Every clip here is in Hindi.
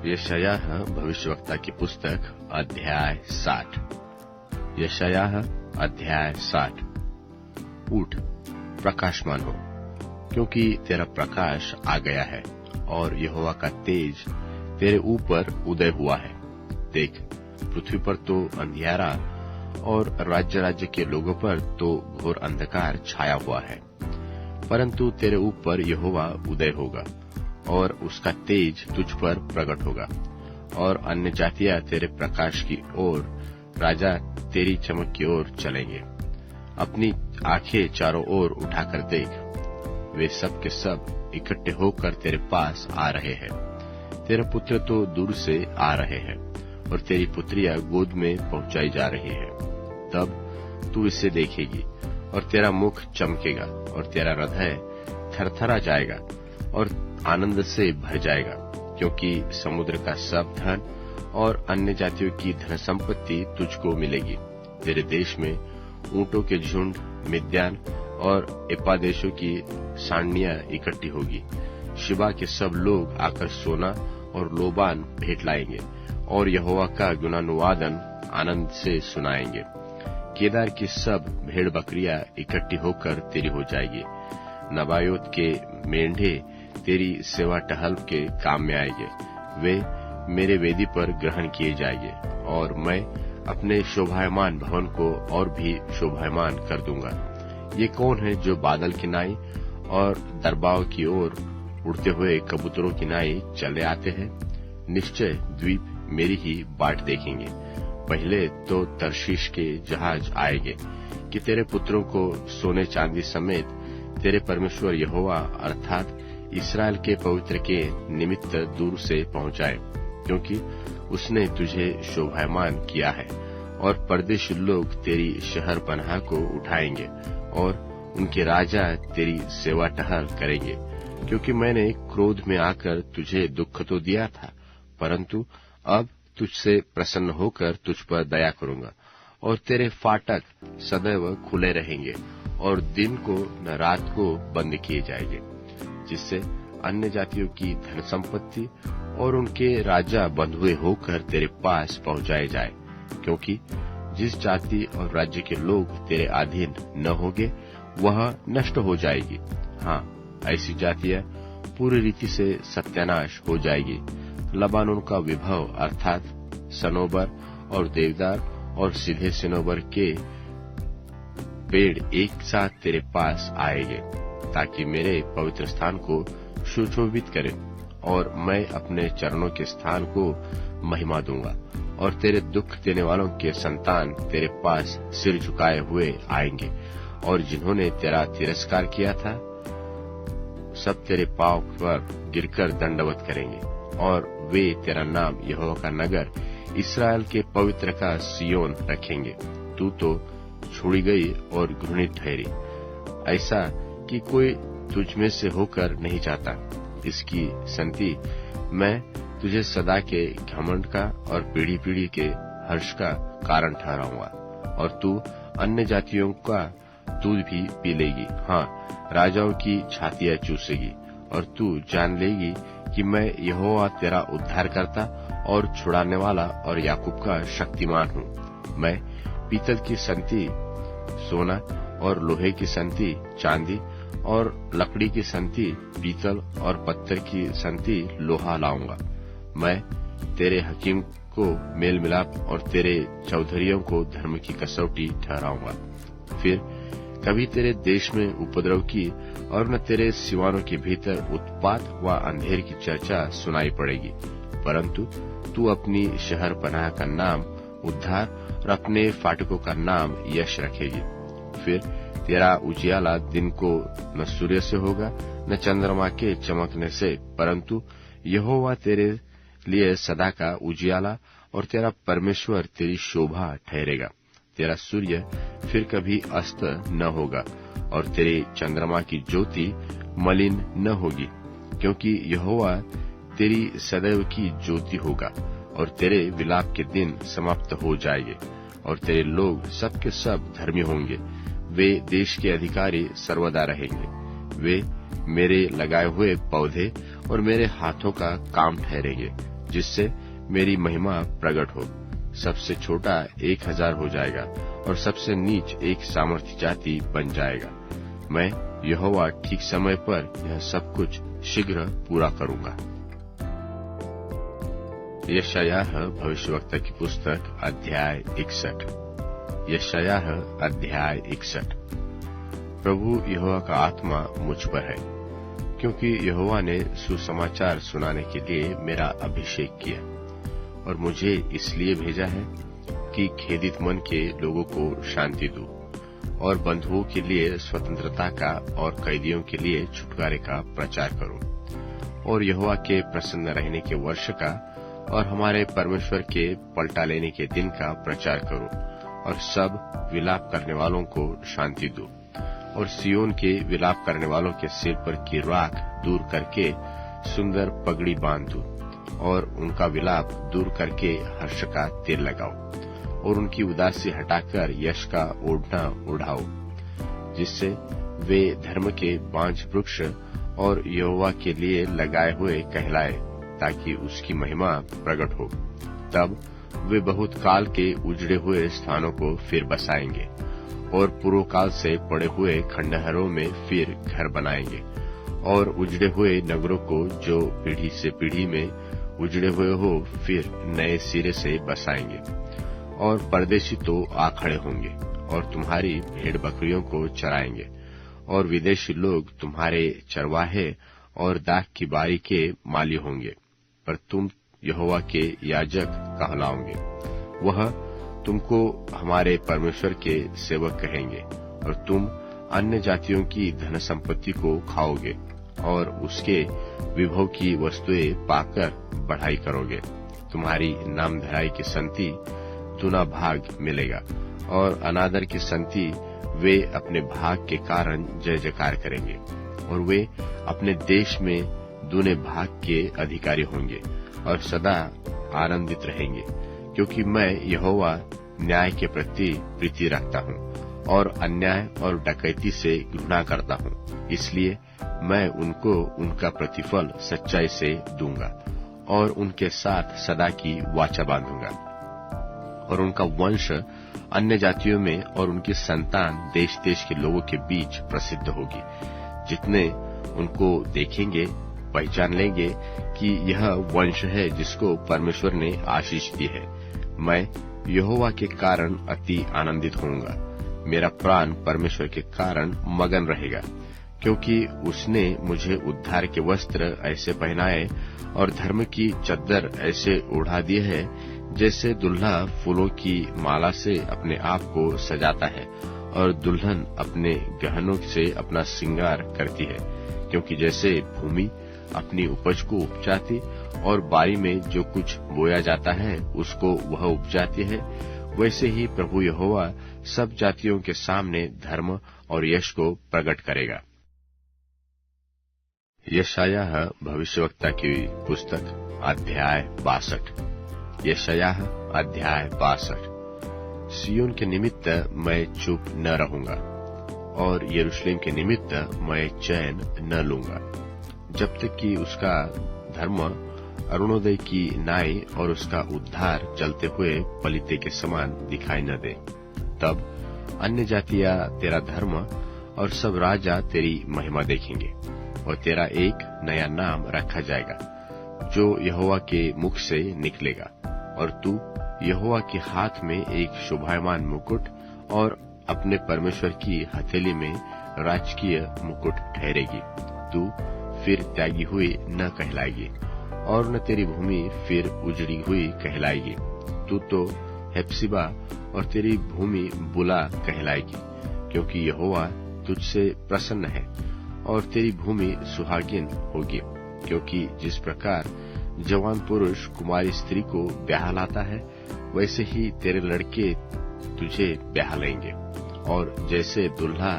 यशायाह भविष्यवक्ता की पुस्तक अध्याय 60। यशायाह अध्याय 60। उठ, प्रकाशमान हो, क्योंकि तेरा प्रकाश आ गया है और यहोवा का तेज तेरे ऊपर उदय हुआ है। देख, पृथ्वी पर तो अंधियारा और राज्य राज्य के लोगों पर तो घोर अंधकार छाया हुआ है, परंतु तेरे ऊपर यहोवा उदय होगा और उसका तेज तुझ पर प्रकट होगा। और अन्य जातियां तेरे प्रकाश की ओर, राजा तेरी चमक की ओर चलेंगे। अपनी आंखें चारों ओर उठाकर देख, वे सब के सब इकट्ठे होकर तेरे पास आ रहे हैं। तेरे पुत्र तो दूर से आ रहे हैं और तेरी पुत्रियां गोद में पहुंचाई जा रही है। तब तू इसे देखेगी और तेरा मुख चमकेगा और तेरा हृदय थरथरा जाएगा और आनंद से भर जाएगा, क्योंकि समुद्र का सब धन और अन्य जातियों की धन संपत्ति तुझको मिलेगी। तेरे देश में ऊंटों के झुंड, मिद्यान और एपा देशों की सारनियां इकट्ठी होगी। शिबा के सब लोग आकर सोना और लोबान भेंट लाएंगे और यहोवा का गुणानुवादन आनंद से सुनाएंगे। केदार की सब भेड़ बकरियां इकट्ठी होकर तेरी हो जाएगी। नबायोत के मेंढे तेरी सेवा टहल के काम में आएंगे। वे मेरे वेदी पर ग्रहण किए जाएंगे और मैं अपने शोभायमान भवन को और भी शोभायमान कर दूंगा। ये कौन है जो बादल की नाई और दरबाव की ओर उड़ते हुए कबूतरों की नाई चले आते हैं? निश्चय द्वीप मेरी ही बाट देखेंगे। पहले तो तर्शीश के जहाज आएंगे कि तेरे पुत्रों को सोने चांदी समेत तेरे परमेश्वर यहोवा अर्थात इस्राएल के पवित्र के निमित्त दूर से पहुंचाए, क्योंकि उसने तुझे शोभायमान किया है। और परदेशी लोग तेरी शहर पनाह को उठाएंगे और उनके राजा तेरी सेवा टहल करेंगे। क्योंकि मैंने क्रोध में आकर तुझे दुख तो दिया था, परंतु अब तुझसे प्रसन्न होकर तुझ पर दया करूंगा और तेरे फाटक सदैव खुले रहेंगे और दिन को न रात को बंद किए जाएंगे, जिससे अन्य जातियों की धन संपत्ति और उनके राजा बंधुए होकर तेरे पास पहुंचाए जाए। क्योंकि जिस जाति और राज्य के लोग तेरे अधीन न होंगे वह नष्ट हो जाएगी। हाँ, ऐसी जातियां पूरी रीति से सत्यानाश हो जाएगी। लबानोन का विभव अर्थात सनोबर और देवदार और सीधे सिनोबर के पेड़ एक साथ तेरे पास आएंगे, ताकि मेरे पवित्र स्थान को सुशोभित करें और मैं अपने चरणों के स्थान को महिमा दूंगा। और तेरे दुख देने वालों के संतान तेरे पास सिर झुकाए हुए आएंगे और जिन्होंने तेरा तिरस्कार किया था सब तेरे पांव पर गिरकर दंडवत करेंगे। और वे तेरा नाम यहोवा का नगर इस्राएल के पवित्र का सियोन रखेंगे। तू तो छोड़ी गई और घृणित ठहरी, ऐसा कि कोई तुझ में से होकर नहीं जाता। इसकी संति मैं तुझे सदा के घमंड का और पीढ़ी पीढ़ी के हर्ष का कारण ठहराऊंगा। और तू अन्य जातियों का दूध भी पी लेगी। हाँ, राजाओं की छातियां चूसेगी। और तू जान लेगी कि मैं यहोवा तेरा उद्धार करता और छुड़ाने वाला और याकूब का शक्तिमान हूँ। मैं पीतल की संति सोना और लोहे की संति चांदी और लकड़ी की संति पीतल और पत्थर की संति लोहा लाऊंगा। मैं तेरे हकीम को मेल मिलाप और तेरे चौधरियों को धर्म की कसौटी ठहराऊंगा। फिर कभी तेरे देश में उपद्रव की और न तेरे सिवानों के भीतर उत्पात व अंधेर की चर्चा सुनाई पड़ेगी, परंतु तू अपनी शहर पनाह का नाम उद्धार और अपने फाटकों का नाम यश रखेगी। फिर तेरा उजियाला दिन को न सूर्य से होगा न चंद्रमा के चमकने से, परंतु यहोवा तेरे लिए सदा का उजियाला और तेरा परमेश्वर तेरी शोभा ठहरेगा। तेरा सूर्य फिर कभी अस्त न होगा और तेरे चंद्रमा की ज्योति मलिन न होगी, क्योंकि यहोवा तेरी सदैव की ज्योति होगा और तेरे विलाप के दिन समाप्त हो जाएंगे और तेरे लोग सब के सब धर्मी होंगे। वे देश के अधिकारी सर्वदा रहेंगे। वे मेरे लगाए हुए पौधे और मेरे हाथों का काम ठहरेंगे। जिससे मेरी महिमा प्रकट हो। सबसे छोटा 1000 हो जाएगा और सबसे नीच एक सामर्थी जाति बन जाएगा। मैं यहोवा ठीक समय पर यह सब कुछ शीघ्र पूरा करूंगा। यशायाह भविष्यवक्ता की पुस्तक अध्याय 61। यशायाह अध्याय 61। प्रभु यहोवा का आत्मा मुझ पर है, क्योंकि यहोवा ने सुसमाचार सुनाने के लिए मेरा अभिषेक किया और मुझे इसलिए भेजा है कि खेदित मन के लोगों को शांति दूं और बंधुओं के लिए स्वतंत्रता का और कैदियों के लिए छुटकारे का प्रचार करूं और यहोवा के प्रसन्न रहने के वर्ष का और हमारे परमेश्वर के पलटा लेने के दिन का प्रचार करूं और सब विलाप करने वालों को शांति दूं और सियोन के विलाप करने वालों के सिर पर की राख दूर करके सुंदर पगड़ी बांध दूं और उनका विलाप दूर करके हर्ष का तेल लगाओ और उनकी उदासी हटाकर यश का ओढ़ना उड़ाओ, जिससे वे धर्म के बांझ वृक्ष और यहोवा के लिए लगाए हुए कहलाए, ताकि उसकी महिमा प्रकट हो। तब वे बहुत काल के उजड़े हुए स्थानों को फिर बसाएंगे और पूर्व काल से पड़े हुए खंडहरों में फिर घर बनाएंगे और उजड़े हुए नगरों को जो पीढ़ी से पीढ़ी में उजड़े हुए हो फिर नए सिरे से बसाएंगे। और परदेशी तो आ खड़े होंगे और तुम्हारी भेड़ बकरियों को चराएंगे और विदेशी लोग तुम्हारे चरवाहे और दाख की बारी के माली होंगे, पर तुम यहोवा के याजक कहलाओगे। वह तुमको हमारे परमेश्वर के सेवक कहेंगे और तुम अन्य जातियों की धन संपत्ति को खाओगे और उसके विभव की वस्तुएं पाकर बढ़ाई करोगे। तुम्हारी नामधराई की संति दूना भाग मिलेगा और अनादर की संति वे अपने भाग के कारण जय जयकार करेंगे और वे अपने देश में दूने भाग के अधिकारी होंगे और सदा आनंदित रहेंगे, क्योंकि मैं यहोवा न्याय के प्रति प्रीति रखता हूँ और अन्याय और डकैती से घृणा करता हूँ। इसलिए मैं उनको उनका प्रतिफल सच्चाई से दूंगा और उनके साथ सदा की वाचा बांधूंगा और उनका वंश अन्य जातियों में और उनकी संतान देश देश के लोगों के बीच प्रसिद्ध होगी। जितने उनको देखेंगे पहचान लेंगे कि यह वंश है जिसको परमेश्वर ने आशीष दी है। मैं यहोवा के कारण अति आनंदित होऊंगा। मेरा प्राण परमेश्वर के कारण मगन रहेगा, क्योंकि उसने मुझे उद्धार के वस्त्र ऐसे पहनाए और धर्म की चद्दर ऐसे ओढ़ा दिए है, जैसे दुल्हा फूलों की माला से अपने आप को सजाता है और दुल्हन अपने गहनों से अपना श्रृंगार करती है। क्योंकि जैसे भूमि अपनी उपज को उपजाती और बारी में जो कुछ बोया जाता है उसको वह उपजाती है, वैसे ही प्रभु यहोवा सब जातियों के सामने धर्म और यश को प्रकट करेगा। यशायाह भविष्यवक्ता की पुस्तक अध्याय 62। यशायाह अध्याय 62। सियोन के निमित्त मैं चुप न रहूंगा और यरूशलेम के निमित्त मैं चैन न लूंगा, जब तक कि उसका धर्म अरुणोदय की नाई और उसका उद्धार चलते हुए पलीते के समान दिखाई न दे। तब अन्य जातियां तेरा धर्म और सब राजा तेरी महिमा देखेंगे और तेरा एक नया नाम रखा जाएगा जो यहोवा के मुख से निकलेगा, और तू यहोवा के हाथ में एक शोभायमान मुकुट और अपने परमेश्वर की हथेली में राजकीय मुकुट ठहरेगी। तू फिर त्यागी हुई न कहलाएगी और न तेरी भूमि फिर उजड़ी हुई कहलाएगी। तू तो हेप्सिबा और तेरी भूमि बुला कहलाएगी, क्योंकि यहोवा तुझसे प्रसन्न है और तेरी भूमि सुहागिन होगी। क्योंकि जिस प्रकार जवान पुरुष कुमारी स्त्री को ब्याह लाता है, वैसे ही तेरे लड़के तुझे ब्याह लेंगे, और जैसे दुल्हा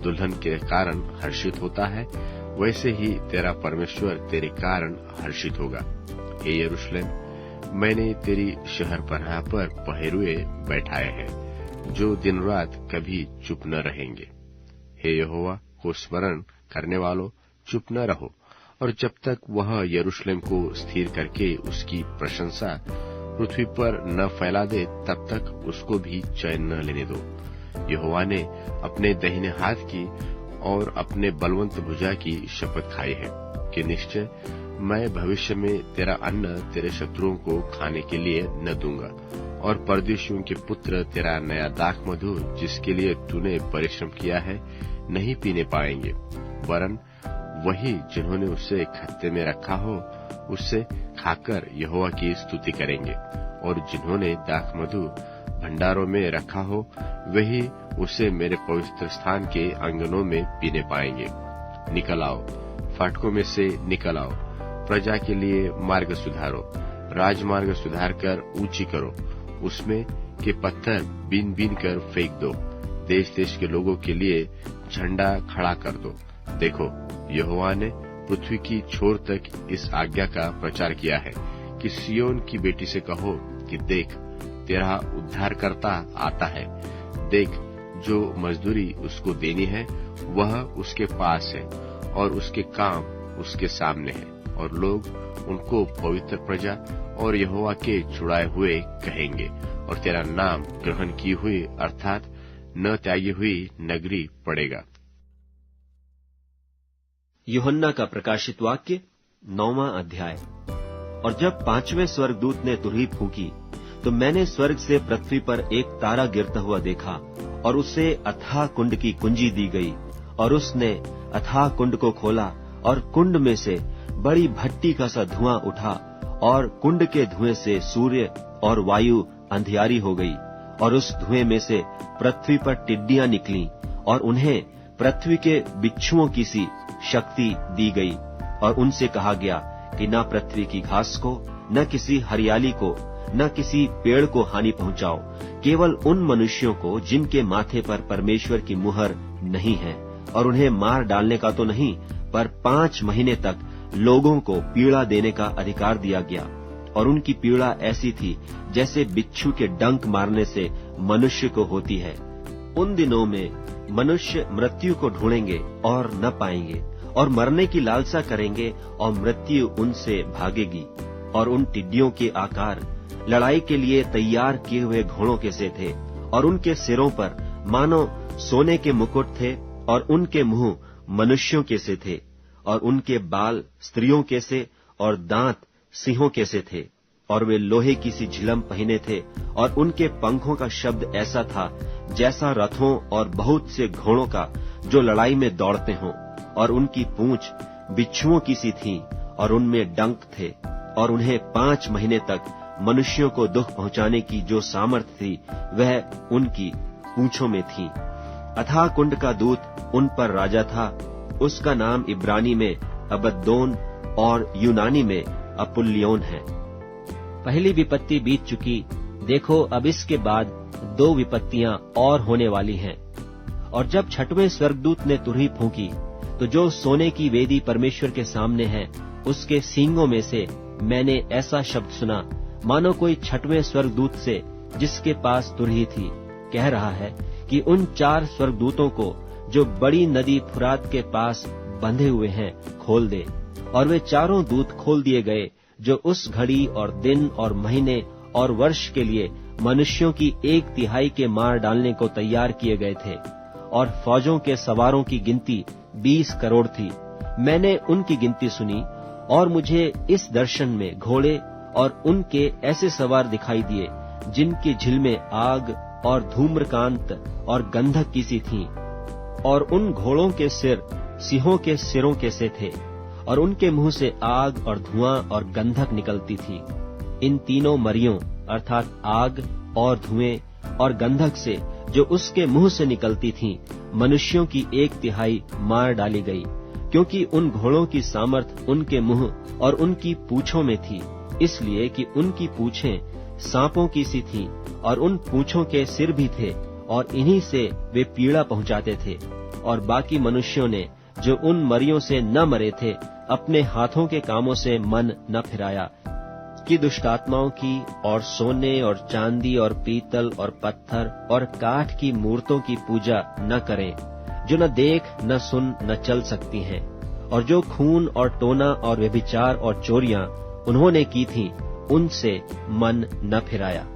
दुल्हन के कारण हर्षित होता है, वैसे ही तेरा परमेश्वर तेरे कारण हर्षित होगा। हे यरूशलेम, मैंने तेरी शहरपनाह पर पहरुए बैठाए हैं, जो दिन रात कभी चुप न रहेंगे। हे यहोवा को स्मरण करने वालों, चुप न रहो और जब तक वह यरूशलेम को स्थिर करके उसकी प्रशंसा पृथ्वी पर न फैला दे, तब तक उसको भी चैन न लेने दो। यहोवा ने अपने दाहिने हाथ की और अपने बलवंत भुजा की शपथ खाई है कि निश्चय मैं भविष्य में तेरा अन्न तेरे शत्रुओं को खाने के लिए न दूंगा, और परदेशियों के पुत्र तेरा नया दाख मधु जिसके लिए तूने परिश्रम किया है नहीं पीने पाएंगे, वरन वही जिन्होंने उसे खत्ते में रखा हो उससे खाकर यहोवा की स्तुति करेंगे, और जिन्होंने दाख मधु भंडारों में रखा हो वही उसे मेरे पवित्र स्थान के आंगनों में पीने पाएंगे। निकल आओ, फाटकों में से निकल आओ, प्रजा के लिए मार्ग सुधारो, राजमार्ग सुधार कर ऊंची करो, उसमें के पत्थर बीन बीन कर फेंक दो, देश देश के लोगों के लिए झंडा खड़ा कर दो। देखो, यहोवा ने पृथ्वी की छोर तक इस आज्ञा का प्रचार किया है कि सियोन की बेटी से कहो कि देख, तेरा उद्धारकर्ता आता है, देख, जो मजदूरी उसको देनी है वह उसके पास है, और उसके काम उसके सामने है, और लोग उनको पवित्र प्रजा और यहोवा के छुड़ाए हुए कहेंगे, और तेरा नाम ग्रहण की हुई अर्थात न त्यागी हुई नगरी पड़ेगा। यूहन्ना का प्रकाशित वाक्य 9वां अध्याय। और जब 5वें स्वर्गदूत ने तुरही फूंकी, तो मैंने स्वर्ग से पृथ्वी पर एक तारा गिरता हुआ देखा, और उसे अथाह कुंड की कुंजी दी गई, और उसने अथाह कुंड को खोला, और कुंड में से बड़ी भट्टी का सा धुआं उठा, और कुंड के धुएं से सूर्य और वायु अंधियारी हो गई, और उस धुएं में से पृथ्वी पर टिड्डियां निकलीं, और उन्हें पृथ्वी के बिच्छुओं की सी शक्ति दी गई, और उनसे कहा गया कि न पृथ्वी की घास को, न किसी हरियाली को, न किसी पेड़ को हानि पहुंचाओ, केवल उन मनुष्यों को जिनके माथे पर परमेश्वर की मुहर नहीं है, और उन्हें मार डालने का तो नहीं, पर 5 महीने तक लोगों को पीड़ा देने का अधिकार दिया गया। और उनकी पीड़ा ऐसी थी जैसे बिच्छू के डंक मारने से मनुष्य को होती है। उन दिनों में मनुष्य मृत्यु को ढूंढेंगे और न पाएंगे, और मरने की लालसा करेंगे और मृत्यु उनसे भागेगी। और उन टिड्डियों के आकार लड़ाई के लिए तैयार किए हुए घोड़ों के से थे, और उनके सिरों पर मानो सोने के मुकुट थे, और उनके मुंह मनुष्यों के से थे, और उनके बाल स्त्रियों के से, और दांत सिंहों के से थे, और वे लोहे की सी झिलम पहने थे, और उनके पंखों का शब्द ऐसा था जैसा रथों और बहुत से घोड़ों का जो लड़ाई में दौड़ते हों, और उनकी पूंछ बिच्छुओं की सी थी, और उनमें डंक थे, और उन्हें 5 महीने तक मनुष्यों को दुख पहुंचाने की जो सामर्थ्य थी वह उनकी पूंछों में थी। अथाह कुंड का दूत उन पर राजा था, उसका नाम इब्रानी में अबद्दोन और यूनानी में अपुल्योन है। पहली विपत्ति बीत चुकी, देखो अब इसके बाद 2 विपत्तियां और होने वाली हैं। और जब 6वें स्वर्गदूत ने तुरही फूंकी, तो जो सोने की वेदी परमेश्वर के सामने है उसके सींगों में से मैंने ऐसा शब्द सुना, मानो कोई 6वें स्वर्गदूत से जिसके पास तुरही थी कह रहा है कि उन 4 स्वर्गदूतों को जो बड़ी नदी फुरात के पास बंधे हुए हैं खोल दे। और वे 4 दूत खोल दिए गए जो उस घड़ी और दिन और महीने और वर्ष के लिए मनुष्यों की 1/3 के मार डालने को तैयार किए गए थे। और फौजों के सवारों की गिनती 20 करोड़ थी। मैंने उनकी गिनती सुनी, और मुझे इस दर्शन में घोड़े और उनके ऐसे सवार दिखाई दिए जिनकी झिलमें आग और धूम्रकांत और गंधक की सी थीं, और उन घोड़ों के सिर सिंहों के सिरों के से थे, और उनके मुंह से आग और धुआं और गंधक निकलती थी। इन तीनों मरियों अर्थात आग और धुएं और गंधक से जो उसके मुंह से निकलती थीं, मनुष्यों की 1/3 मार डाली गई, क्योंकि उन घोड़ों की सामर्थ उनके मुंह और उनकी पूंछों में थी, इसलिए कि उनकी पूंछें सांपों की सी थीं, और उन पूंछों के सिर भी थे, और इन्हीं से वे पीड़ा पहुंचाते थे। और बाकी मनुष्यों ने जो उन मरियों से न मरे थे अपने हाथों के कामों से मन न फिराया, कि दुष्टात्माओं की और सोने और चांदी और पीतल और पत्थर और काठ की मूर्तों की पूजा न करें, जो न देख न सुन न चल सकती हैं, और जो खून और टोना और व्यभिचार और चोरियां उन्होंने की थीं, उनसे मन न फिराया।